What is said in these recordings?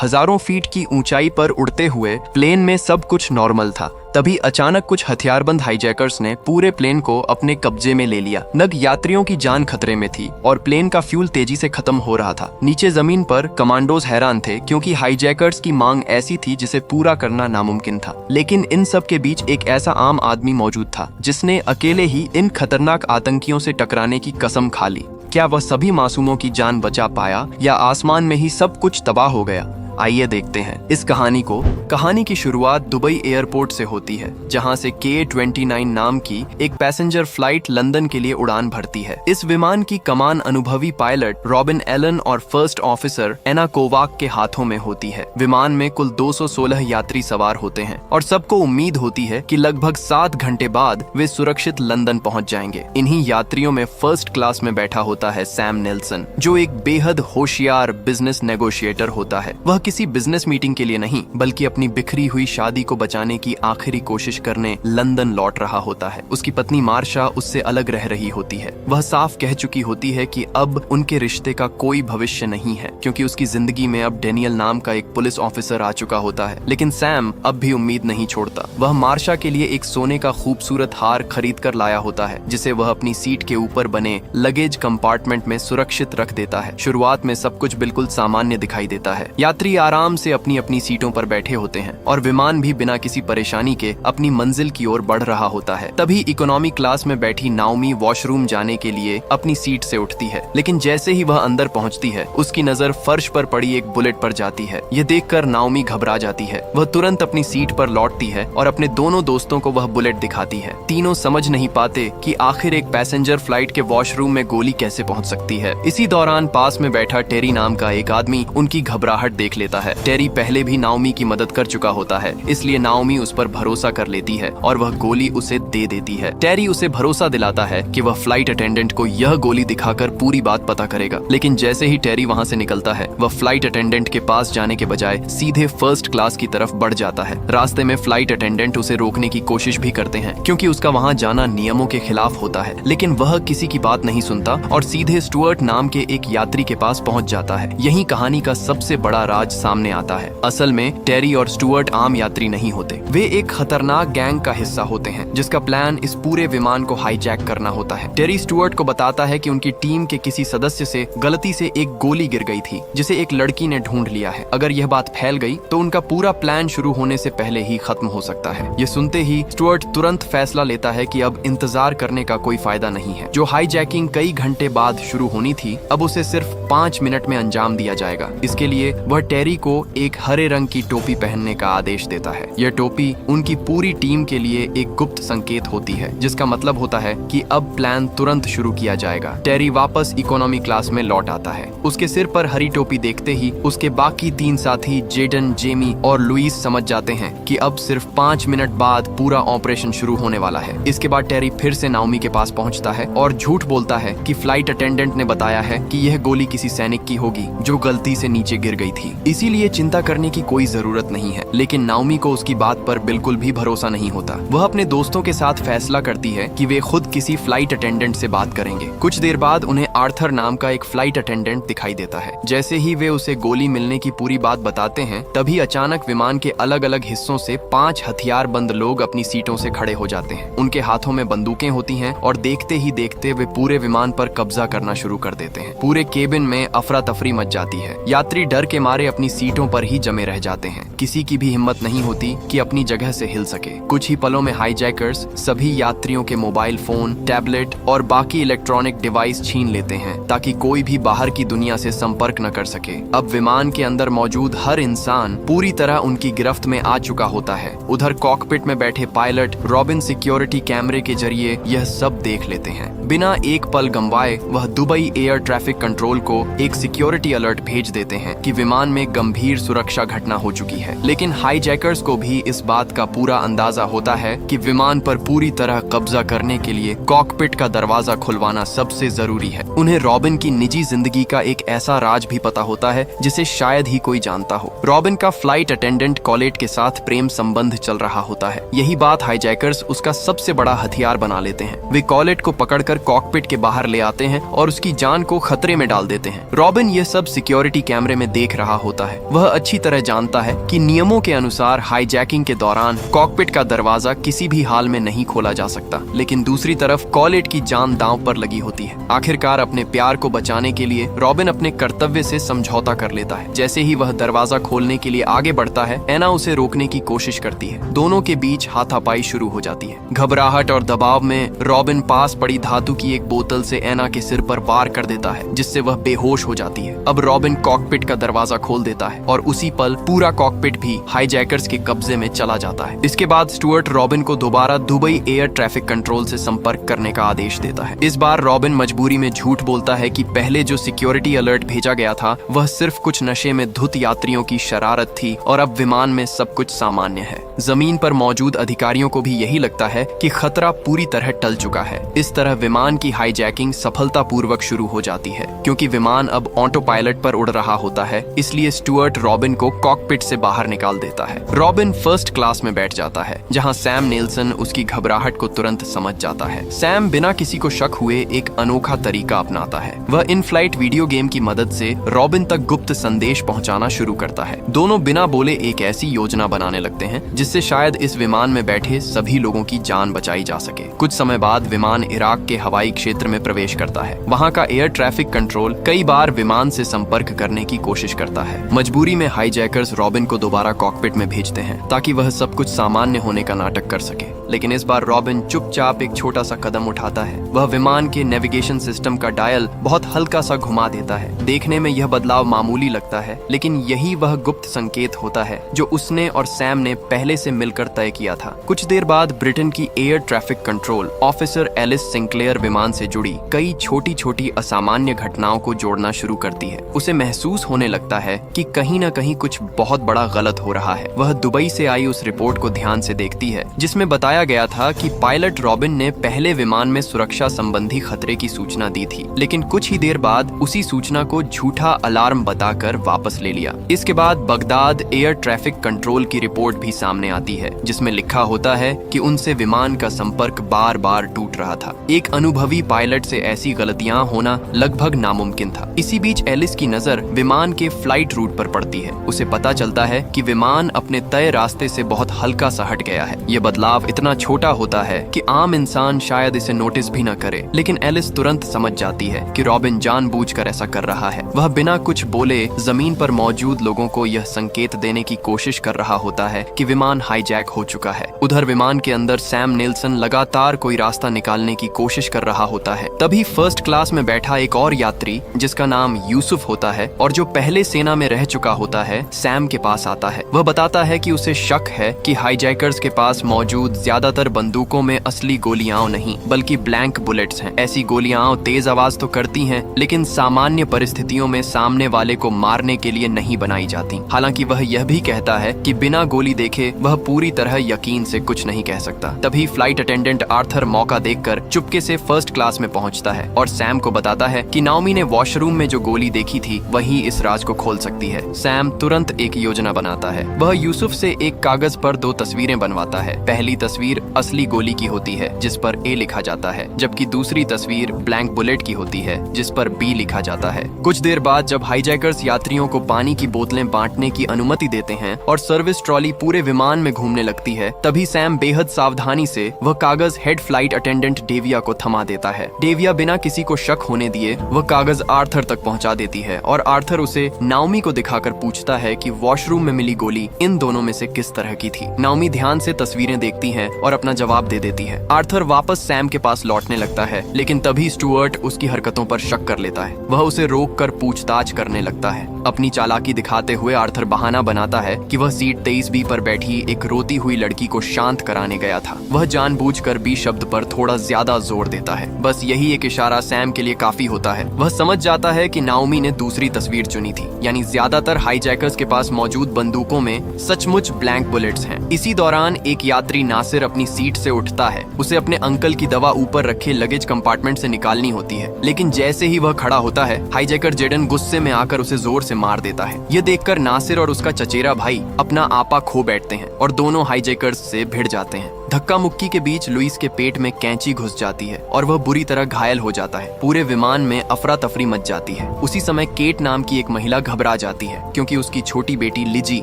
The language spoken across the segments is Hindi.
हजारों फीट की ऊंचाई पर उड़ते हुए प्लेन में सब कुछ नॉर्मल था। तभी अचानक कुछ हथियारबंद हाईजैकर्स ने पूरे प्लेन को अपने कब्जे में ले लिया। यात्रियों की जान खतरे में थी और प्लेन का फ्यूल तेजी से खत्म हो रहा था। नीचे जमीन पर कमांडोज हैरान थे क्योंकि हाईजैकर्स की मांग ऐसी थी जिसे पूरा करना नामुमकिन था। लेकिन इन सब के बीच एक ऐसा आम आदमी मौजूद था जिसने अकेले ही इन खतरनाक आतंकियों से टकराने की कसम खा ली। क्या वह सभी मासूमों की जान बचा पाया या आसमान में ही सब कुछ तबाह हो गया? आइए देखते हैं इस कहानी को। कहानी की शुरुआत दुबई एयरपोर्ट से होती है, जहां से K-29 नाम की एक पैसेंजर फ्लाइट लंदन के लिए उड़ान भरती है। इस विमान की कमान अनुभवी पायलट रॉबिन एलन और फर्स्ट ऑफिसर एना कोवाक के हाथों में होती है। विमान में कुल 216 यात्री सवार होते हैं और सबको उम्मीद होती है कि लगभग 7 घंटे बाद वे सुरक्षित लंदन पहुंच जाएंगे। इन्हीं यात्रियों में फर्स्ट क्लास में बैठा होता है सैम नेल्सन, जो एक बेहद होशियार बिजनेस नेगोशिएटर होता है। वह किसी बिजनेस मीटिंग के लिए नहीं बल्कि अपनी बिखरी हुई शादी को बचाने की आखिरी कोशिश करने लंदन लौट रहा होता है। उसकी पत्नी मार्शा उससे अलग रह रही होती है। वह साफ कह चुकी होती है कि अब उनके रिश्ते का कोई भविष्य नहीं है क्योंकि उसकी जिंदगी में अब डेनियल नाम का एक पुलिस ऑफिसर आ चुका होता है। लेकिन सैम अब भी उम्मीद नहीं छोड़ता। वह मार्शा के लिए एक सोने का खूबसूरत हार खरीद कर लाया होता है जिसे वह अपनी सीट के ऊपर बने लगेज कंपार्टमेंट में सुरक्षित रख देता है। शुरुआत में सब कुछ बिल्कुल सामान्य दिखाई देता है। यात्री आराम से अपनी अपनी सीटों पर बैठे होते हैं और विमान भी बिना किसी परेशानी के अपनी मंजिल की ओर बढ़ रहा होता है। तभी इकोनॉमी क्लास में बैठी नाओमी वॉशरूम जाने के लिए अपनी सीट से उठती है, लेकिन जैसे ही वह अंदर पहुंचती है उसकी नजर फर्श पर पड़ी एक बुलेट पर जाती है। यह देखकर नाओमी घबरा जाती है। वह तुरंत अपनी सीट पर लौटती है और अपने दोनों दोस्तों को वह बुलेट दिखाती है। तीनों समझ नहीं पाते कि आखिर एक पैसेंजर फ्लाइट के वॉशरूम में गोली कैसे पहुंच सकती है। इसी दौरान पास में बैठा टेरी नाम का एक आदमी उनकी घबराहट देख लेता है। टेरी पहले भी नाओमी की मदद कर चुका होता है, इसलिए नाओमी उस पर भरोसा कर लेती है और वह गोली उसे दे देती है। टेरी उसे भरोसा दिलाता है कि वह फ्लाइट अटेंडेंट को यह गोली दिखाकर पूरी बात पता करेगा। लेकिन जैसे ही टेरी वहां से निकलता है वह फ्लाइट अटेंडेंट के पास जाने के बजाय सीधे फर्स्ट क्लास की तरफ बढ़ जाता है। रास्ते में फ्लाइट अटेंडेंट उसे रोकने की कोशिश भी करते हैं क्योंकि उसका वहां जाना नियमों के खिलाफ होता है, लेकिन वह किसी की बात नहीं सुनता और सीधे स्टुअर्ट नाम के एक यात्री के पास पहुंच जाता है। यही कहानी का सबसे बड़ा राज सामने आता है। असल में टेरी और स्टुअर्ट आम यात्री नहीं होते। वे एक खतरनाक गैंग का हिस्सा होते हैं जिसका प्लान इस पूरे विमान को हाईजैक करना होता है। टेरी स्टुअर्ट को बताता है कि उनकी टीम के किसी सदस्य से गलती से एक गोली गिर गई थी जिसे एक लड़की ने ढूंढ लिया है। अगर यह बात फैल गई तो उनका पूरा प्लान शुरू होने से पहले ही खत्म हो सकता है। यह सुनते ही स्टुअर्ट तुरंत फैसला लेता है कि अब इंतजार करने का कोई फायदा नहीं है। जो हाईजैकिंग कई घंटे बाद शुरू होनी थी अब उसे सिर्फ 5 मिनट में अंजाम दिया जाएगा। इसके लिए वह टेरी को एक हरे रंग की टोपी पहनने का आदेश देता है। यह टोपी उनकी पूरी टीम के लिए एक गुप्त संकेत होती है जिसका मतलब होता है कि अब प्लान तुरंत शुरू किया जाएगा। टेरी वापस इकोनॉमी क्लास में लौट आता है। उसके सिर पर हरी टोपी देखते ही उसके बाकी 3 साथी जेडन, जेमी और लुइस समझ जाते हैं कि अब सिर्फ 5 मिनट बाद पूरा ऑपरेशन शुरू होने वाला है। इसके बाद टेरी फिर से नाओमी के पास पहुंचता है और झूठ बोलता है कि फ्लाइट अटेंडेंट ने बताया है कि यह गोली किसी सैनिक की होगी जो गलती से नीचे गिर गई थी, इसीलिए चिंता करने की कोई जरूरत नहीं है। लेकिन नाओमी को उसकी बात पर बिल्कुल भी भरोसा नहीं होता। वह अपने दोस्तों के साथ फैसला करती है कि वे खुद किसी फ्लाइट अटेंडेंट से बात करेंगे। कुछ देर बाद उन्हें आर्थर नाम का एक फ्लाइट अटेंडेंट दिखाई देता है। जैसे ही वे उसे गोली मिलने की पूरी बात बताते हैं तभी अचानक विमान के अलग अलग हिस्सों से 5 हथियारबंद लोग अपनी सीटों से खड़े हो जाते हैं। उनके हाथों में बंदूकें होती हैं और देखते ही देखते वे पूरे विमान पर कब्जा करना शुरू कर देते हैं। पूरे केबिन में अफरा तफरी मच जाती है। यात्री डर के मारे अपनी सीटों पर ही जमे रह जाते हैं। किसी की भी हिम्मत नहीं होती कि अपनी जगह से हिल सके। कुछ ही पलों में हाईजैकर्स सभी यात्रियों के मोबाइल फोन, टैबलेट और बाकी इलेक्ट्रॉनिक डिवाइस छीन लेते हैं ताकि कोई भी बाहर की दुनिया से संपर्क न कर सके। अब विमान के अंदर मौजूद हर इंसान पूरी तरह उनकी गिरफ्त में आ चुका होता है। उधर कॉकपिट में बैठे पायलट रॉबिन सिक्योरिटी कैमरे के जरिए यह सब देख लेते हैं। बिना एक पल गंवाए वह दुबई एयर ट्रैफिक कंट्रोल को एक सिक्योरिटी अलर्ट भेज देते हैं कि विमान में गंभीर सुरक्षा घटना हो चुकी है। लेकिन हाईजैकर्स को भी इस बात का पूरा अंदाजा होता है कि विमान पर पूरी तरह कब्जा करने के लिए कॉकपिट का दरवाजा खुलवाना सबसे जरूरी है। उन्हें रॉबिन की निजी जिंदगी का एक ऐसा राज भी पता होता है जिसे शायद ही कोई जानता हो। रॉबिन का फ्लाइट अटेंडेंट कॉलेट के साथ प्रेम संबंध चल रहा होता है। यही बात हाईजैकर्स उसका सबसे बड़ा हथियार बना लेते हैं। वे कॉलेट को पकड़कर कर कॉकपिट के बाहर ले आते हैं और उसकी जान को खतरे में डाल देते हैं। रॉबिन यह सब सिक्योरिटी कैमरे में देख रहा होता है। वह अच्छी तरह जानता है कि नियमों के अनुसार हाईजैकिंग के दौरान कॉकपिट का दरवाजा किसी भी हाल में नहीं खोला जा सकता, लेकिन दूसरी तरफ कॉलेट की जान दांव पर लगी होती है। आखिरकार अपने प्यार को बचाने के लिए रॉबिन अपने कर्तव्य से समझौता कर लेता है। जैसे ही वह दरवाजा खोलने के लिए आगे बढ़ता है, एना उसे रोकने की कोशिश करती है। दोनों के बीच हाथापाई शुरू हो जाती है। घबराहट और दबाव में रॉबिन पास पड़ी धातु की एक बोतल से एना के सिर पर वार कर देता है, जिससे वह बेहोश हो जाती है। अब रॉबिन कॉकपिट का दरवाजा खोल देता है और उसी पल पूरा कॉकपिट भी हाईजैकर्स के कब्जे में चला जाता है। इसके बाद स्टुअर्ट रॉबिन को दोबारा दुबई एयर ट्रैफिक कंट्रोल से संपर्क करने का आदेश देता है। इस बार रॉबिन मजबूरी में झूठ बोलता है कि पहले जो सिक्योरिटी अलर्ट भेजा गया था वह सिर्फ कुछ नशे में धुत यात्रियों की शरारत थी और अब विमान में सब कुछ सामान्य है। जमीन पर मौजूद अधिकारियों को भी यही लगता है कि खतरा पूरी तरह टल चुका है। इस तरह विमान की हाईजैकिंग सफलतापूर्वक शुरू हो जाती है। क्योंकि विमान अब ऑटो पायलट पर उड़ रहा होता है, इसलिए स्टुअर्ट रॉबिन को कॉकपिट से बाहर निकाल देता है। रॉबिन फर्स्ट क्लास में बैठ जाता है, जहां सैम नेल्सन उसकी घबराहट को तुरंत समझ जाता है। सैम बिना किसी को शक हुए एक अनोखा तरीका अपनाता है। वह इन फ्लाइट वीडियो गेम की मदद से रॉबिन तक गुप्त संदेश पहुंचाना शुरू करता है। दोनों बिना बोले एक ऐसी योजना बनाने लगते हैं जिससे शायद इस विमान में बैठे सभी लोगों की जान बचाई जा सके। कुछ समय बाद विमान इराक के हवाई क्षेत्र में प्रवेश करता है। वहां का एयर ट्रैफिक कंट्रोल कई बार विमान से संपर्क करने की कोशिश करता है। मजबूरी में हाईजैकर्स रॉबिन को दोबारा कॉकपिट में भेजते हैं ताकि वह सब कुछ सामान्य होने का नाटक कर सके। लेकिन इस बार रॉबिन चुपचाप एक छोटा सा कदम उठाता है। वह विमान के नेविगेशन सिस्टम का डायल बहुत हल्का सा घुमा देता है। देखने में यह बदलाव मामूली लगता है, लेकिन यही वह गुप्त संकेत होता है जो उसने और सैम ने पहले से मिलकर तय किया था। कुछ देर बाद ब्रिटेन की air traffic control officer Alice Sinclair विमान से जुड़ी कई छोटी छोटी असामान्य घटनाओं को जोड़ना शुरू करती है। उसे महसूस होने लगता है कि कहीं न कहीं कुछ बहुत बड़ा गलत हो रहा है। वह दुबई से आई उस रिपोर्ट को ध्यान से देखती है जिसमें बताया गया था कि पायलट रॉबिन ने पहले विमान में सुरक्षा संबंधी खतरे की सूचना दी थी, लेकिन कुछ ही देर बाद उसी सूचना को झूठा अलार्म बताकर वापस ले लिया। इसके बाद बगदाद एयर ट्रैफिक कंट्रोल की रिपोर्ट भी सामने आती है जिसमें लिखा होता है कि उनसे विमान का संपर्क बार बार टूट रहा था। एक अनुभवी पायलट से ऐसी गलतियां होना लगभग नामुमकिन था। इसी बीच एलिस की नजर विमान के फ्लाइट रूट पर पड़ती है। उसे पता चलता है कि विमान अपने तय रास्ते से बहुत हल्का सा हट गया है। यह बदलाव इतना छोटा होता है कि आम इंसान शायद इसे नोटिस भी न करे, लेकिन एलिस तुरंत समझ जाती है कि रॉबिन जानबूझकर ऐसा कर रहा है। वह बिना कुछ बोले जमीन पर मौजूद लोगों को यह संकेत देने की कोशिश कर रहा होता है कि विमान हाईजैक हो चुका है। उधर विमान के अंदर सैम नेल्सन लगातार कोई रास्ता निकालने की कोशिश कर रहा होता है। तभी फर्स्ट क्लास में बैठा एक और यात्री जिसका नाम यूसुफ होता है और जो पहले सेना में रह चुका होता है, सैम के पास आता है। वह बताता है कि उसे शक है कि हाईजैकर्स के पास मौजूद ज्यादातर बंदूकों में असली गोलियां नहीं बल्कि ब्लैंक बुलेट्स हैं। ऐसी गोलियां तेज आवाज तो करती हैं, लेकिन सामान्य परिस्थितियों में सामने वाले को मारने के लिए नहीं बनाई जाती। हालांकि वह यह भी कहता है कि बिना गोली देखे वह पूरी तरह यकीन से कुछ नहीं कह सकता। तभी फ्लाइट अटेंडेंट आर्थर मौका देखकर चुपके से फर्स्ट क्लास में पहुंचता है और सैम को बताता है कि नाओमी ने वॉशरूम में जो गोली देखी थी वही इस राज को खोल सकती है। सैम तुरंत एक योजना बनाता है। वह यूसुफ से एक कागज पर 2 तस्वीरें बनवाता है। पहली तस्वीर असली गोली की होती है जिस पर ए लिखा जाता है, जबकि दूसरी तस्वीर ब्लैंक बुलेट की होती है जिस पर बी लिखा जाता है। कुछ देर बाद जब हाईजैकर्स यात्रियों को पानी की बोतलें बांटने की अनुमति देते हैं और सर्विस ट्रॉली पूरे विमान में घूमने लगती है, तभी सैम बेहद सावधानी से वह कागज हेड फ्लाइट अटेंडेंट डेविया को थमा देता है। डेविया बिना किसी को शक होने दिए वह कागज आर्थर तक पहुंचा देती है और आर्थर उसे नाओमी को दिखाकर पूछता है कि वॉशरूम में मिली गोली इन दोनों में से किस तरह की थी। नाओमी ध्यान से तस्वीरें देखती है और अपना जवाब दे देती है। आर्थर वापस सैम के पास लौटने लगता है, लेकिन तभी स्टुअर्ट उसकी हरकतों पर शक कर लेता है। वह उसे रोककर पूछताछ करने लगता है। अपनी चालाकी दिखाते हुए आर्थर बहाना बनाता है कि वह सीट 23B पर बैठी एक रोती हुई लड़की को शांत कराने गया था। वह जानबूझकर बी शब्द पर थोड़ा ज्यादा जोर देता है। बस यही एक इशारा सैम के लिए काफी होता है। वह समझ जाता है कि नाओमी ने दूसरी तस्वीर चुनी थी, यानी ज्यादातर हाईजैकर्स के पास मौजूद बंदूकों में सचमुच ब्लैंक बुलेट्स हैं। इसी दौरान एक यात्री नासिर अपनी सीट से उठता है। उसे अपने अंकल की दवा ऊपर रखे लगेज कंपार्टमेंट से निकालनी होती है, लेकिन जैसे ही वह खड़ा होता है, हाईजैकर जेडन गुस्से में आकर उसे जोर से मार देता है। यह देखकर नासिर और उसका चचेरा भाई अपना आपा खो बैठते हैं और दोनों हाईजैकर्स से भिड़ जाते हैं। धक्का मुक्की के बीच लुइस के पेट में कैंची घुस जाती है और वह बुरी तरह घायल हो जाता है। पूरे विमान में अफरा तफरी मच जाती है। उसी समय केट नाम की एक महिला घबरा जाती है क्योंकि उसकी छोटी बेटी लिजी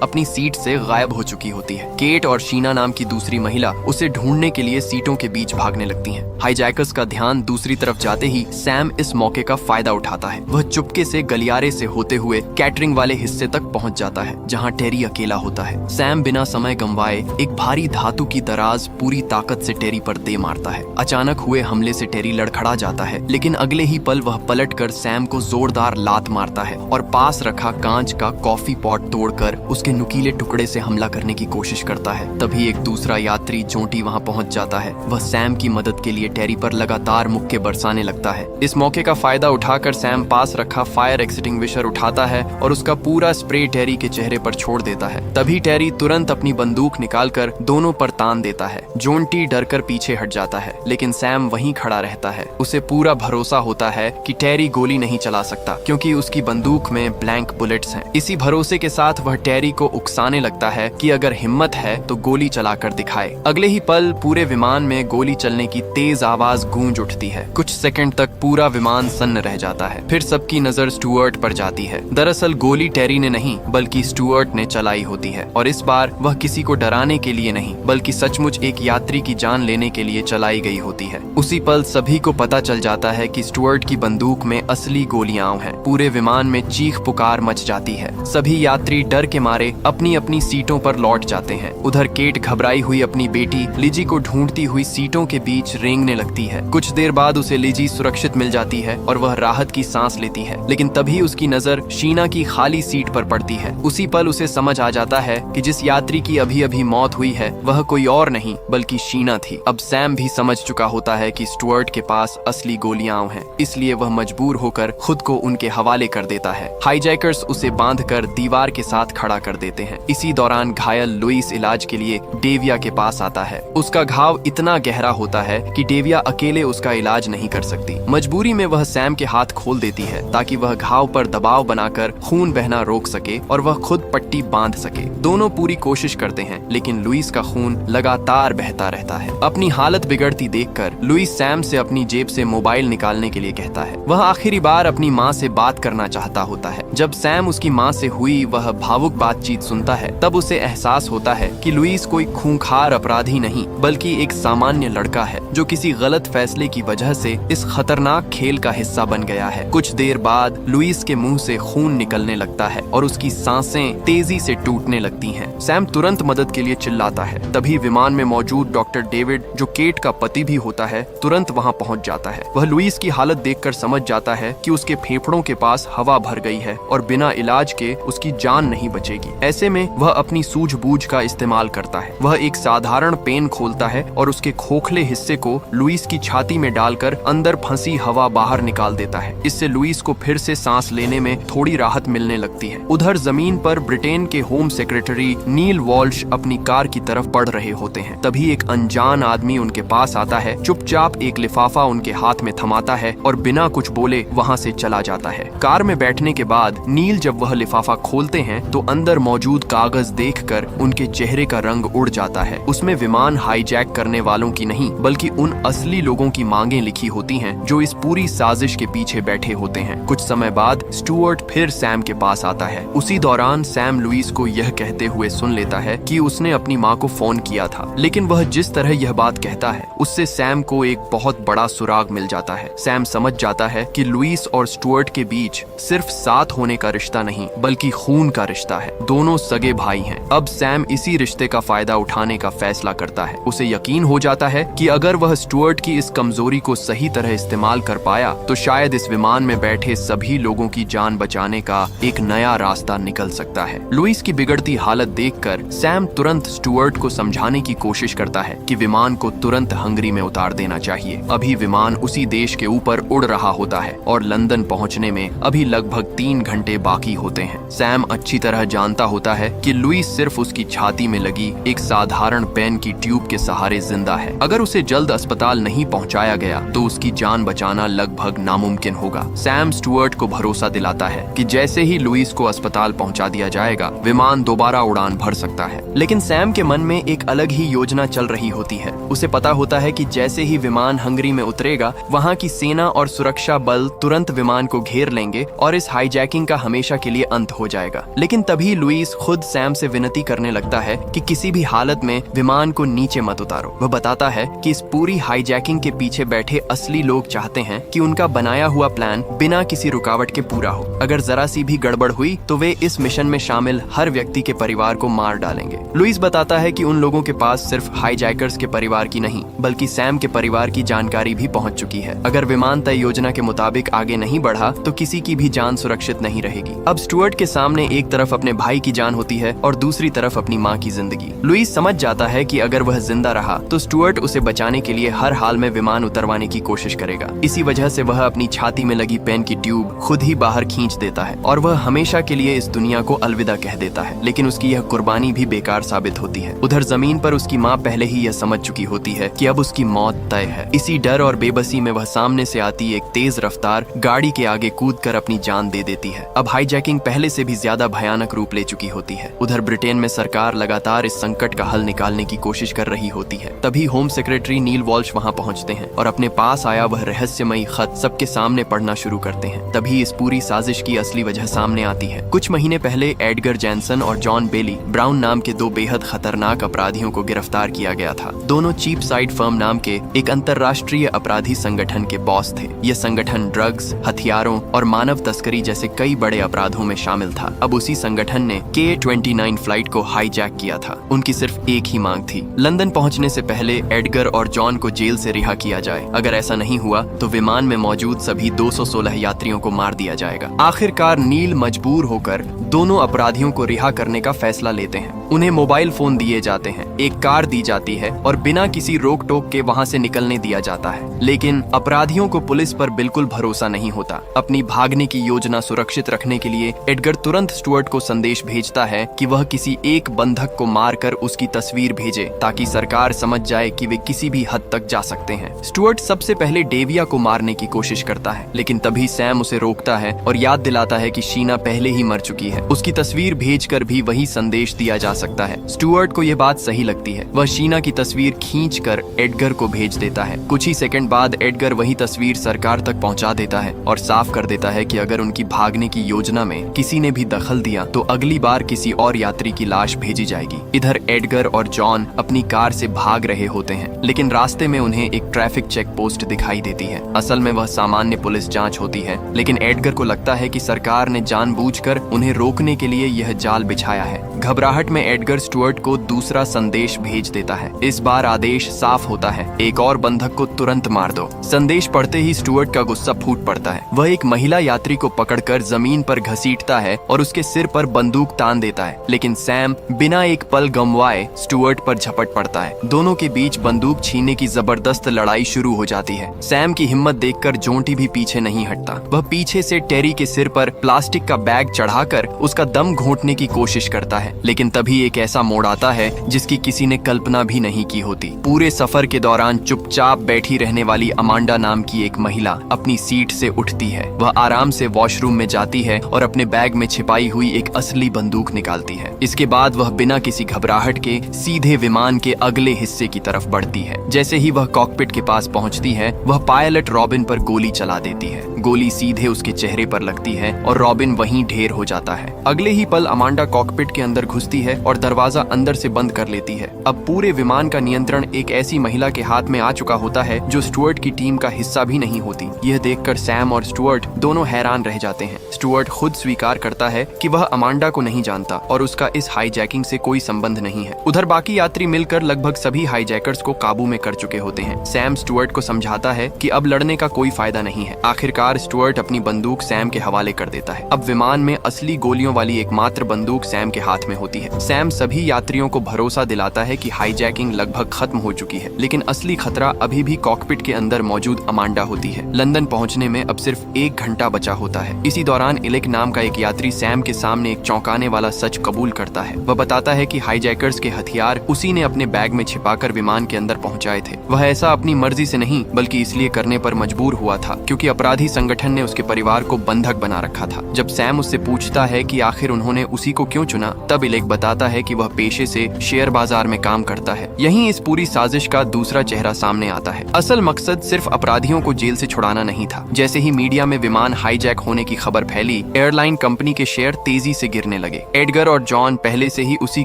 अपनी सीट से गायब हो चुकी होती है। केट और शीना नाम की दूसरी महिला उसे ढूंढने के लिए सीटों के बीच भागने लगती हैं। हाईजैकर्स का ध्यान दूसरी तरफ जाते ही सैम इस मौके का फायदा उठाता है। वह चुपके से गलियारे से होते हुए कैटरिंग वाले हिस्से तक पहुंच जाता है जहां टेरी अकेला होता है। सैम बिना समय गंवाए एक भारी धातु की दराज पूरी ताकत से टेरी पर दे मारता है। अचानक हुए हमले से टेरी लड़खड़ा जाता है, लेकिन अगले ही पल वह पलटकर सैम को जोरदार लात मारता है और पास रखा कांच का कॉफी पॉट तोड़कर उसके नुकीले टुकड़े से हमला करने की कोशिश करता है। तभी एक दूसरा यात्री जोंटी वहां पहुंच जाता है। वह सैम की मदद के लिए टेरी पर लगातार मुक्के बरसाने लगता है। इस मौके का फायदा उठाकर सैम पास रखा फायर एक्सटिंग्विशर उठाता है और उसका पूरा स्प्रे टेरी के चेहरे पर छोड़ देता है। तभी टेरी तुरंत अपनी बंदूक निकालकर दोनों पर तान देता है। जोंटी डरकर पीछे हट जाता है, लेकिन सैम वहीं खड़ा रहता है। उसे पूरा भरोसा होता है कि टेरी गोली नहीं चला सकता क्योंकि उसकी बंदूक में ब्लैंक बुलेट्स हैं। इसी भरोसे के साथ वह टेरी को उकसाने लगता है कि अगर हिम्मत है तो गोली चलाकर दिखाए। अगले ही पल पूरे विमान में गोली चलने की तेज आवाज गूंज उठती है। कुछ सेकंड तक पूरा विमान सन्न रह जाता है। फिर सबकी नजर स्टुअर्ट पर जाती है। दरअसल गोली टेरी ने नहीं बल्कि स्टुअर्ट ने चलाई होती है और इस बार वह किसी को डराने के लिए नहीं बल्कि सचमुच एक यात्री की जान लेने के लिए चलाई गई होती है। उसी पल सभी को पता चल जाता है कि स्टुअर्ट की बंदूक में असली गोलियां हैं। पूरे विमान में चीख पुकार मच जाती है। सभी यात्री डर के मारे अपनी अपनी सीटों पर लौट जाते हैं। उधर केट घबराई हुई अपनी बेटी लिजी को ढूंढती हुई सीटों के बीच रेंगने लगती है। कुछ देर बाद उसे लिजी सुरक्षित मिल जाती है और वह राहत की सांस लेती है, लेकिन तभी उसकी नजर शीना की खाली सीट पर पड़ती है। उसी पल उसे समझ आ जाता है कि जिस यात्री की अभी अभी मौत हुई है वह कोई और नहीं बल्कि शीना थी। अब सैम भी समझ चुका होता है कि स्टुअर्ट के पास असली गोलियां हैं, इसलिए वह मजबूर होकर खुद को उनके हवाले कर देता है। हाईजैकर्स उसे बांधकर दीवार के साथ खड़ा कर देते हैं। इसी दौरान घायल लुइस इलाज के लिए डेविया के पास आता है। उसका घाव इतना गहरा होता है कि डेविया अकेले उसका इलाज नहीं कर सकती। मजबूरी में वह सैम के हाथ खोल देती है ताकि वह घाव पर दबाव बनाकर खून बहना रोक सके और वह खुद पट्टी बांध सके। दोनों पूरी कोशिश करते हैं, लेकिन लुइस का खून लगातार बहता रहता है। अपनी हालत बिगड़ती देखकर लुइस सैम से अपनी जेब से मोबाइल निकालने के लिए कहता है। वह आखिरी बार अपनी माँ से बात करना चाहता होता है। जब सैम उसकी माँ से हुई वह भावुक बातचीत सुनता है तब उसे एहसास होता है कि लुइस कोई खूंखार अपराधी नहीं बल्कि एक सामान्य लड़का है जो किसी गलत फैसले की वजह से इस खतरनाक खेल का हिस्सा बन गया है। कुछ देर बाद लुइस के मुंह से खून निकलने लगता है और उसकी सांसें तेजी से टूटने लगती हैं। सैम तुरंत मदद के लिए चिल्लाता है। तभी विमान में मौजूद डॉक्टर डेविड, जो केट का पति भी होता है, तुरंत वहां पहुंच जाता है। वह लुइस की हालत देखकर समझ जाता है कि उसके फेफड़ों के पास हवा भर गई है और बिना इलाज के उसकी जान नहीं बचेगी। ऐसे में वह अपनी सूझबूझ का इस्तेमाल करता है। वह एक साधारण पेन खोलता है और उसके खोखले हिस्से को लुइस की छाती में डालकर अंदर फंसी हवा बाहर निकाल देता है। इससे लुइस को फिर से सांस लेने में थोड़ी राहत मिलने लगती है। उधर जमीन पर ब्रिटेन के होम सेक्रेटरी नील वॉल्श अपनी कार की तरफ बढ़ रहे होते हैं। तभी एक अनजान आदमी उनके पास आता है, चुपचाप एक लिफाफा उनके हाथ में थमाता है और बिना कुछ बोले वहां से चला जाता है। कार में बैठने के बाद नील जब वह लिफाफा खोलते हैं तो अंदर मौजूद कागज देखकर उनके चेहरे का रंग उड़ जाता है। उसमें विमान हाईजैक करने वालों की नहीं बल्कि उन असली लोगों की मांगे लिखी होती हैं जो इस पूरी साजिश के पीछे बैठे होते हैं। कुछ समय बाद स्टुअर्ट फिर सैम के पास आता है। उसी दौरान सैम लुइस को यह कहते हुए सुन लेता है कि उसने अपनी माँ को फोन किया था, लेकिन वह जिस तरह यह बात कहता है उससे सैम को एक बहुत बड़ा सुराग मिल जाता है। सैम समझ जाता है कि लुइस और स्टुअर्ट के बीच सिर्फ साथ होने का रिश्ता नहीं बल्कि खून का रिश्ता है। दोनों सगे भाई हैं। अब सैम इसी रिश्ते का फायदा उठाने का फैसला करता है। उसे यकीन हो जाता है कि अगर वह स्टुअर्ट की इस कमजोरी को सही तरह इस्तेमाल कर पाया तो शायद इस विमान में बैठे सभी लोगों की जान बचाने का एक नया रास्ता निकल सकता है। लुइस की बिगड़ती हालत देखकर सैम तुरंत स्टुअर्ट को समझाने की कोशिश करता है कि विमान को तुरंत हंगरी में उतार देना चाहिए। अभी विमान उसी देश के ऊपर उड़ रहा होता है और लंदन पहुंचने में अभी लगभग 3 घंटे बाकी होते हैं। सैम अच्छी तरह जानता होता है कि लुइस सिर्फ उसकी छाती में लगी एक साधारण पेन की ट्यूब के सहारे जिंदा है। अगर उसे जल्द अस्पताल नहीं पहुंचाया गया तो उसकी जान बचाना लगभग नामुमकिन होगा। सैम स्टुअर्ट को भरोसा दिलाता है कि जैसे ही लुइस को अस्पताल पहुंचा दिया जाएगा विमान दोबारा उड़ान भर सकता है। लेकिन सैम के मन में एक अलग ही योजना चल रही होती है। उसे पता होता है कि जैसे ही विमान हंगरी में उतरेगा, वहाँ की सेना और सुरक्षा बल तुरंत विमान को घेर लेंगे और इस हाईजैकिंग का हमेशा के लिए अंत हो जाएगा। लेकिन तभी लुइस खुद सैम से विनती करने लगता है कि किसी भी हालत में विमान को नीचे मत उतारो। वह बताता है कि इस पूरी हाईजैकिंग के पीछे बैठे असली लोग चाहते हैं कि उनका बनाया हुआ प्लान बिना किसी रुकावट के पूरा हो। अगर जरा सी भी गड़बड़ हुई तो वे इस मिशन में शामिल हर व्यक्ति के परिवार को मार डालेंगे। लुइस बताता है कि उन लोगों के पास सिर्फ हाईजैकर्स के परिवार की नहीं, बल्कि सैम के परिवार की जानकारी भी पहुंच चुकी है। अगर विमान तय योजना के मुताबिक आगे नहीं बढ़ा तो किसी की भी जान सुरक्षित नहीं रहेगी। अब स्टुअर्ट के सामने एक तरफ अपने भाई की जान होती है और दूसरी तरफ अपनी माँ की जिंदगी। लुइस समझ जाता है कि अगर वह जिंदा रहा तो स्टुअर्ट उसे बचाने के लिए हर हाल में विमान उतरवाने की कोशिश करेगा। इसी वजह से वह अपनी छाती में लगी पेन की ट्यूब खुद ही बाहर खींच देता है और वह हमेशा के लिए इस दुनिया को अलविदा कह देता है। लेकिन उसकी यह कुर्बानी भी बेकार साबित होती है। उधर जमीन पर उसकी माँ पहले ही यह समझ चुकी होती है कि अब उसकी मौत तय है। इसी डर और बेबसी में वह सामने से आती एक तेज रफ्तार गाड़ी के आगे कूदकर अपनी जान दे देती है। अब हाईजैकिंग पहले से भी ज्यादा भयानक रूप ले चुकी होती है। उधर ब्रिटेन में सरकार लगातार इस संकट का हल निकालने की कोशिश कर रही होती है। तभी होम सेक्रेटरी नील वॉल्श वहां पहुंचते हैं और अपने पास आया वह रहस्यमयी खत सबके सामने पढ़ना शुरू करते हैं। तभी इस पूरी साजिश की असली वजह सामने आती है। कुछ महीने पहले एडगर जैनसन और जॉन बेली ब्राउन नाम के दो बेहद खतरनाक अपराधियों को गिरफ्तार किया गया था। दोनों चीप साइड फर्म नाम के एक अंतरराष्ट्रीय अपराधी संगठन के बॉस थे। यह संगठन ड्रग्स, हथियारों और मानव तस्करी जैसे कई बड़े अपराधों में शामिल था। अब उसी संगठन ने K-29 फ्लाइट को हाईजैक किया था। उनकी सिर्फ एक ही मांग थी, लंदन पहुंचने से पहले एडगर और जॉन को जेल से रिहा किया जाए। अगर ऐसा नहीं हुआ तो विमान में मौजूद सभी 216 यात्रियों को मार दिया जाएगा। आखिरकार नील मजबूर होकर दोनों अपराधियों को रिहा करने का फैसला लेते हैं। उन्हें मोबाइल फोन दिए जाते हैं, एक कार दी जाती है और बिना किसी रोक टोक के वहां से निकलने दिया जाता है। लेकिन अपराधियों को पुलिस पर बिल्कुल भरोसा नहीं होता। अपनी भागने की योजना सुरक्षित रखने के लिए एडगर तुरंत स्टुअर्ट को संदेश भेजता है कि वह किसी एक बंधक को मारकर उसकी तस्वीर भेजे ताकि सरकार समझ जाए कि वे किसी भी हद तक जा सकते हैं। स्टुअर्ट सबसे पहले डेविया को मारने की कोशिश करता है, लेकिन तभी सैम उसे रोकता है और याद दिलाता है कि शीना पहले ही मर चुकी है। उसकी तस्वीर भेजकर भी वही संदेश दिया जा सकता है। स्टुअर्ट को यह बात सही लगती है। वह शीना की तस्वीर खींचकर एडगर को भेज देता है। कुछ ही सेकंड बाद एडगर वही तस्वीर सरकार तक पहुंचा देता है और साफ कर देता है कि अगर उनकी भागने की योजना में किसी ने भी दखल दिया तो अगली बार किसी और यात्री की लाश भेजी जाएगी। इधर एडगर और जॉन अपनी कार से भाग रहे होते हैं, लेकिन रास्ते में उन्हें एक ट्रैफिक चेक पोस्ट दिखाई देती है। असल में वह सामान्य पुलिस जांच होती है, लेकिन एडगर को लगता है कि सरकार ने जानबूझकर उन्हें रोकने के लिए यह जाल बिछाया है। घबराहट में एडगर स्टुअर्ट को दूसरा संदेश भेज देता है। इस बार आदेश साफ होता है, एक और बंधक को तुरंत मार दो। संदेश पढ़ते ही स्टुअर्ट का गुस्सा फूट पड़ता है। वह एक महिला यात्री को पकड़कर जमीन पर घसीटता है और उसके सिर पर बंदूक तान देता है, लेकिन सैम बिना एक पल गंवाए स्टुअर्ट पर झपट पड़ता है। दोनों के बीच बंदूक छीनने की जबरदस्त लड़ाई शुरू हो जाती है। सैम की हिम्मत देखकर जोंटी भी पीछे नहीं हटता। वह पीछे से टेरी के सिर पर प्लास्टिक का बैग चढ़ाकर उसका दम घोंटने की कोशिश करता है, लेकिन तभी एक ऐसा मोड़ आता है जिसकी किसी ने कल्पना भी नहीं की होती। पूरे सफर के दौरान चुपचाप बैठी रहने वाली अमांडा नाम की एक महिला अपनी सीट से उठती है। वह आराम से वॉशरूम में जाती है और अपने बैग में छिपाई हुई एक असली बंदूक निकालती है। इसके बाद वह बिना किसी घबराहट के सीधे विमान के अगले हिस्से की तरफ बढ़ती है। जैसे ही वह कॉकपिट के पास पहुंचती है, वह पायलट रॉबिन पर गोली चला देती है। गोली सीधे उसके चेहरे पर लगती है और रॉबिन वहीं ढेर हो जाता है। अगले ही पल अमांडा कॉकपिट के अंदर घुसती है और दरवाजा अंदर से बंद कर लेती है। अब पूरे विमान का नियंत्रण एक ऐसी महिला के हाथ में आ चुका होता है जो स्टुअर्ट की टीम का हिस्सा भी नहीं होती। यह देखकर सैम और स्टुअर्ट दोनों हैरान रह जाते हैं। स्टुअर्ट खुद स्वीकार करता है कि वह अमांडा को नहीं जानता और उसका इस हाईजैकिंग से कोई संबंध नहीं है। उधर बाकी यात्री मिलकर लगभग सभी हाईजैकर्स को काबू में कर चुके होते हैं। सैम स्टुअर्ट को समझाता है कि अब लड़ने का कोई फायदा नहीं है। आखिरकार स्टुअर्ट अपनी बंदूक सैम के हवाले कर देता है। अब विमान में असली गोलियों वाली एकमात्र बंदूक सैम के हाथ में होती है। सैम सभी यात्रियों को भरोसा दिलाता है कि हाईजैकिंग लगभग खत्म हो चुकी है, लेकिन असली खतरा अभी भी कॉकपिट के अंदर मौजूद अमांडा होती है। लंदन पहुंचने में अब सिर्फ 1 घंटा बचा होता है। इसी दौरान इलेक नाम का एक यात्री सैम के सामने एक चौंकाने वाला सच कबूल करता है। वह बताता है कि हाईजैकर्स के हथियार उसी ने अपने बैग में छिपाकर विमान के अंदर पहुंचाए थे। वह ऐसा अपनी मर्जी से नहीं बल्कि इसलिए करने पर मजबूर हुआ था क्योंकि अपराधी संगठन ने उसके परिवार को बंधक बना रखा था। जब सैम उससे पूछता है कि आखिर उन्होंने उसी को क्यों चुना, तब इलेक बताता है कि वह पेशे से शेयर बाजार में काम करता है। यहीं इस पूरी साजिश का दूसरा चेहरा सामने आता है। असल मकसद सिर्फ अपराधियों को जेल से छुड़ाना नहीं था। जैसे ही मीडिया में विमान हाईजैक होने की खबर फैली, एयरलाइन कंपनी के शेयर तेजी से गिरने लगे। एडगर और जॉन पहले से ही उसी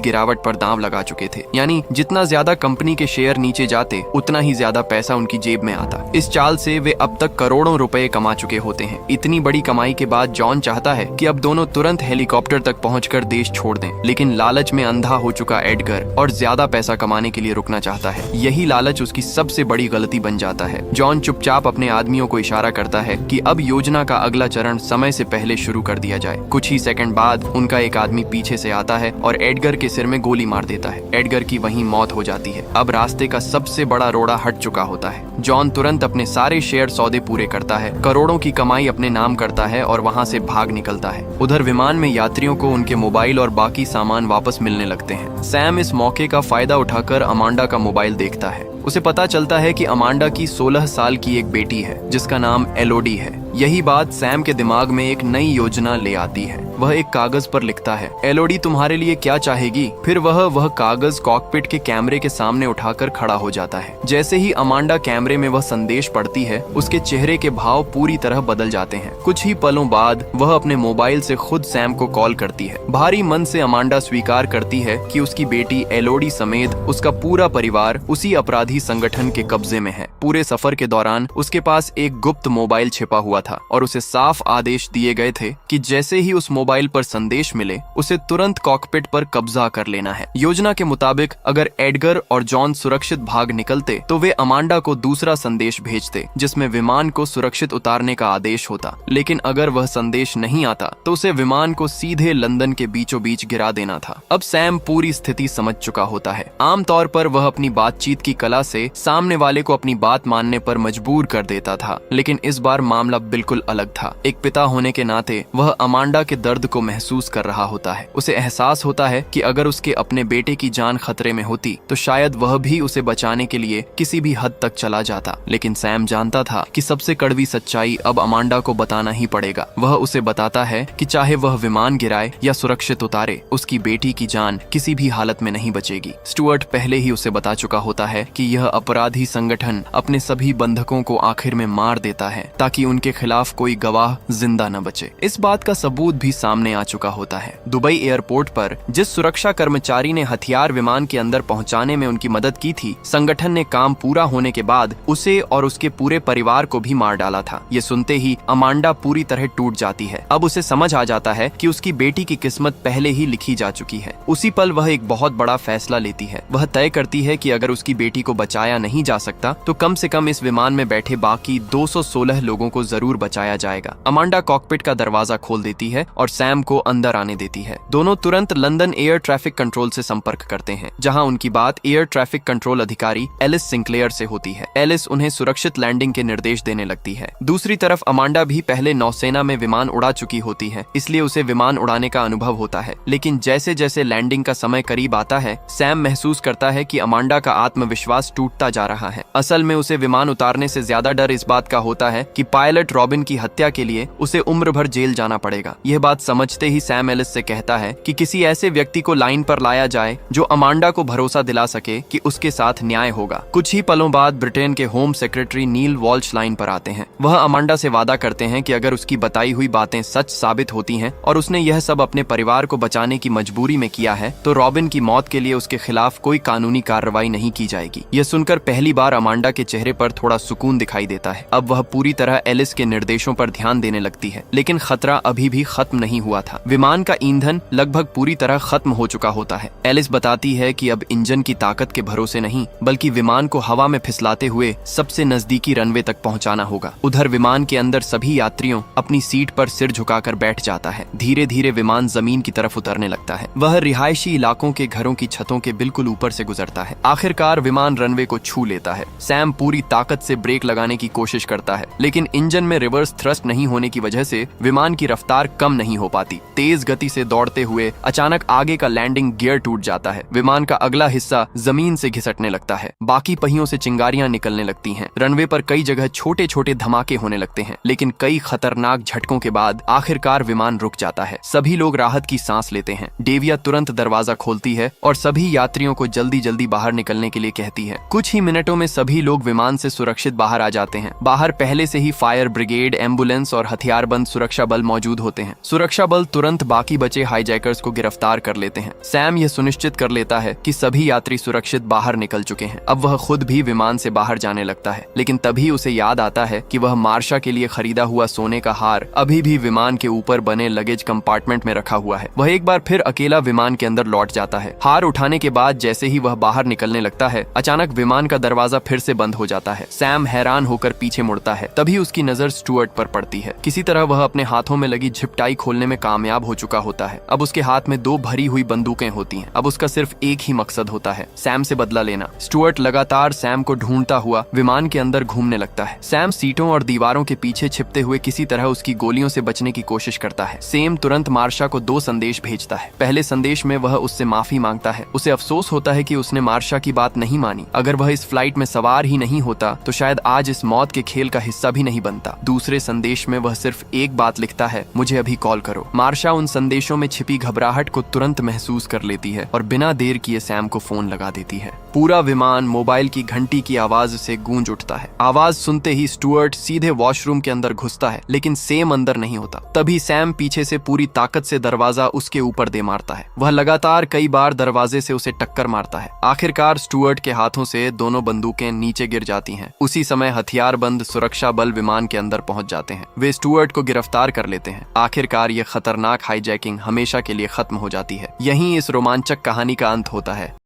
गिरावट पर दांव लगा चुके थे, यानी जितना ज्यादा कंपनी के शेयर नीचे जाते उतना ही ज्यादा पैसा उनकी जेब में आता। इस चाल से वे अब तक करोड़ों रुपए कमा चुके होते हैं। इतनी बड़ी कमाई के बाद जॉन चाहता है कि अब दोनों तुरंत हेलीकॉप्टर तक पहुंचकर देश छोड़ दें, लेकिन लालच में अंधा हो चुका एडगर और ज्यादा पैसा कमाने के लिए रुकना चाहता है। यही लालच उसकी सबसे बड़ी गलती बन जाता है। जॉन चुपचाप अपने आदमियों को इशारा करता है कि अब योजना का अगला चरण समय से पहले शुरू कर दिया जाए। कुछ ही सेकंड बाद उनका एक आदमी पीछे से आता है और एडगर के सिर में गोली मार देता है। एडगर की वहीं मौत हो जाती है। अब रास्ते का सबसे बड़ा रोड़ा हट चुका होता है। जॉन तुरंत अपने सारे शेयर सौदे पूरे करता है, करोड़ों की कमाई अपने नाम करता है और वहां से भाग निकलता है। उधर विमान में यात्रियों को उनके मोबाइल और बाकी सामान वापस मिलने लगते हैं। सैम इस मौके का फायदा उठाकर अमांडा का मोबाइल देखता है। उसे पता चलता है कि अमांडा की 16 साल की एक बेटी है जिसका नाम एलोडी है। यही बात सैम के दिमाग में एक नई योजना ले आती है। वह एक कागज पर लिखता है, एलोडी तुम्हारे लिए क्या चाहेगी। फिर वह कागज कॉकपिट के कैमरे के सामने उठाकर खड़ा हो जाता है। जैसे ही अमांडा कैमरे में वह संदेश पढ़ती है, उसके चेहरे के भाव पूरी तरह बदल जाते हैं। कुछ ही पलों बाद वह अपने मोबाइल से खुद सैम को कॉल करती है। भारी मन से अमांडा स्वीकार करती है कि उसकी बेटी एलोडी समेत उसका पूरा परिवार उसी अपराधी संगठन के कब्जे में है। पूरे सफर के दौरान उसके पास एक गुप्त मोबाइल छिपा हुआ था और उसे साफ आदेश दिए गए थे कि जैसे ही उस मोबाइल पर संदेश मिले उसे तुरंत कॉकपिट पर कब्जा कर लेना है। योजना के मुताबिक अगर एडगर और जॉन सुरक्षित भाग निकलते तो वे अमांडा को दूसरा संदेश भेजते जिसमें विमान को सुरक्षित उतारने का आदेश होता, लेकिन अगर वह संदेश नहीं आता तो उसे विमान को सीधे लंदन के बीचों बीच गिरा देना था। अब सैम पूरी स्थिति समझ चुका होता है। आमतौर पर वह अपनी बातचीत की कला से सामने वाले को अपनी बात मानने पर मजबूर कर देता था, लेकिन इस बार मामला बिल्कुल अलग था। एक पिता होने के नाते वह अमांडा के दर्द को महसूस कर रहा होता है। उसे एहसास होता है कि अगर उसके अपने बेटे की जान खतरे में होती तो शायद वह भी उसे बचाने के लिए किसी भी हद तक चला जाता, लेकिन सैम जानता था कि सबसे कड़वी सच्चाई अब अमांडा को बताना ही पड़ेगा। वह उसे बताता है कि चाहे वह विमान गिराए या सुरक्षित उतारे, उसकी बेटी की जान किसी भी हालत में नहीं बचेगी। स्टुअर्ट पहले ही उसे बता चुका होता है कि यह अपराधी संगठन अपने सभी बंधकों को आखिर में मार देता है ताकि उनके खिलाफ कोई गवाह जिंदा न बचे। इस बात का सबूत भी सामने आ चुका होता है। दुबई एयरपोर्ट पर जिस सुरक्षा कर्मचारी ने हथियार विमान के अंदर पहुंचाने में उनकी मदद की थी, संगठन ने काम पूरा होने के बाद उसे और उसके पूरे परिवार को भी मार डाला था। ये सुनते ही अमांडा पूरी तरह टूट जाती है। अब उसे समझ आ जाता है कि उसकी बेटी की किस्मत पहले ही लिखी जा चुकी है। उसी पल वह एक बहुत बड़ा फैसला लेती है। वह तय करती है कि अगर उसकी बेटी को बचाया नहीं जा सकता तो कम से कम इस विमान में बैठे बाकी 216 लोगों को जरूर बचाया जाएगा। अमांडा कॉकपिट का दरवाजा खोल देती है और सैम को अंदर आने देती है। दोनों तुरंत लंदन एयर ट्रैफिक कंट्रोल से संपर्क करते हैं, जहां उनकी बात एयर ट्रैफिक कंट्रोल अधिकारी एलिस सिंक्लेयर से होती है। एलिस उन्हें सुरक्षित लैंडिंग के निर्देश देने लगती है। दूसरी तरफ अमांडा भी पहले नौसेना में विमान उड़ा चुकी होती है, इसलिए उसे विमान उड़ाने का अनुभव होता है। लेकिन जैसे जैसे लैंडिंग का समय करीब आता है, सैम महसूस करता है कि अमांडा का आत्मविश्वास टूटता जा रहा है। असल में उसे विमान उतारने से ज्यादा डर इस बात का होता है कि पायलट रॉबिन की हत्या के लिए उसे उम्र भर जेल जाना पड़ेगा। यह बात समझते ही सैम एलिस से कहता है कि किसी ऐसे व्यक्ति को लाइन पर लाया जाए जो अमांडा को भरोसा दिला सके कि उसके साथ न्याय होगा। कुछ ही पलों बाद ब्रिटेन के होम सेक्रेटरी नील वॉल्श लाइन पर आते हैं। वह अमांडा से वादा करते हैं कि अगर उसकी बताई हुई बातें सच साबित होती हैं और उसने यह सब अपने परिवार को बचाने की मजबूरी में किया है, तो रॉबिन की मौत के लिए उसके खिलाफ कोई कानूनी कार्रवाई नहीं की जाएगी। यह सुनकर पहली बार अमांडा के चेहरे पर थोड़ा सुकून दिखाई देता है। अब वह पूरी तरह एलिस के निर्देशों पर ध्यान देने लगती है, लेकिन खतरा अभी भी खत्म नहीं हुआ था। विमान का ईंधन लगभग पूरी तरह खत्म हो चुका होता है। एलिस बताती है कि अब इंजन की ताकत के भरोसे नहीं, बल्कि विमान को हवा में फिसलाते हुए सबसे नजदीकी रनवे तक पहुंचाना होगा। उधर विमान के अंदर सभी यात्रियों अपनी सीट पर सिर झुकाकर बैठ जाता है। धीरे धीरे विमान जमीन की तरफ उतरने लगता है। वह रिहायशी इलाकों के घरों की छतों के बिल्कुल ऊपर से गुजरता है। आखिरकार विमान रनवे को छू लेता है। सैम पूरी ताकत से ब्रेक लगाने की कोशिश करता है, लेकिन इंजन में रिवर्स थ्रस्ट नहीं होने की वजह से विमान की रफ्तार कम नहीं हो पाती। तेज गति से दौड़ते हुए अचानक आगे का लैंडिंग गियर टूट जाता है। विमान का अगला हिस्सा जमीन से घिसटने लगता है। बाकी पहियों से चिंगारियां निकलने लगती हैं। रनवे पर कई जगह छोटे छोटे धमाके होने लगते हैं, लेकिन कई खतरनाक झटकों के बाद आखिरकार विमान रुक जाता है। सभी लोग राहत की सांस लेते हैं। डेविया तुरंत दरवाजा खोलती है और सभी यात्रियों को जल्दी जल्दी बाहर निकलने के लिए कहती है। कुछ ही मिनटों में सभी लोग विमान से सुरक्षित बाहर आ जाते हैं। बाहर पहले से ही फायर ब्रिगेड, एम्बुलेंस और हथियारबंद सुरक्षा बल मौजूद होते हैं। सुरक्षा बल तुरंत बाकी बचे हाईजैकर्स को गिरफ्तार कर लेते हैं। सैम यह सुनिश्चित कर लेता है कि सभी यात्री सुरक्षित बाहर निकल चुके हैं। अब वह खुद भी विमान से बाहर जाने लगता है, लेकिन तभी उसे याद आता है कि वह मार्शा के लिए खरीदा हुआ सोने का हार अभी भी विमान के ऊपर बने लगेज कंपार्टमेंट में रखा हुआ है। वह एक बार फिर अकेला विमान के अंदर लौट जाता है। हार उठाने के बाद जैसे ही वह बाहर निकलने लगता है, अचानक विमान का दरवाजा फिर से बंद हो जाता है। सैम हैरान होकर पीछे मुड़ता है। तभी उसकी नजर स्टुअर्ट पर पड़ती है। किसी तरह वह अपने हाथों में लगी झिपटाई खोलने में कामयाब हो चुका होता है। अब उसके हाथ में 2 भरी हुई बंदूकें होती हैं। अब उसका सिर्फ एक ही मकसद होता है, सैम से बदला लेना। स्टुअर्ट लगातार सैम को ढूंढता हुआ विमान के अंदर घूमने लगता है। सैम सीटों और दीवारों के पीछे छिपते हुए किसी तरह उसकी गोलियों से बचने की कोशिश करता है। सैम तुरंत मार्शा को 2 संदेश भेजता है। पहले संदेश में वह उससे माफी मांगता है। उसे अफसोस होता है कि उसने मार्शा की बात नहीं मानी। अगर वह इस फ्लाइट में सवार ही नहीं होता तो शायद आज इस मौत के खेल का हिस्सा भी नहीं बनता। दूसरे संदेश में वह सिर्फ एक बात लिखता है, मुझे अभी कॉल करो। मार्शा उन संदेशों में छिपी घबराहट को तुरंत महसूस कर लेती है और बिना देर किए सैम को फोन लगा देती है। पूरा विमान मोबाइल की घंटी की आवाज से गूंज उठता है। आवाज सुनते ही स्टुअर्ट सीधे वॉशरूम के अंदर घुसता है, लेकिन सैम अंदर नहीं होता। तभी सैम पीछे से पूरी ताकत से दरवाजा उसके ऊपर दे मारता है। वह लगातार कई बार दरवाजे से उसे टक्कर मारता है। आखिरकार स्टुअर्ट के हाथों से दोनों बंदूकें नीचे गिर जाती हैं। उसी समय हथियारबंद सुरक्षा बल विमान के अंदर पहुंच जाते हैं। वे स्टुअर्ट को गिरफ्तार कर लेते हैं। आखिरकार यह खतरनाक हाईजैकिंग हमेशा के लिए खत्म हो जाती है। यहीं इस रोमांचक कहानी का अंत होता है।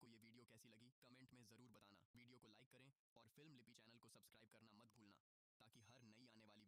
वीडियो को लाइक करें और फिल्म लिपि चैनल को सब्सक्राइब करना मत भूलना, ताकि हर नई आने वाली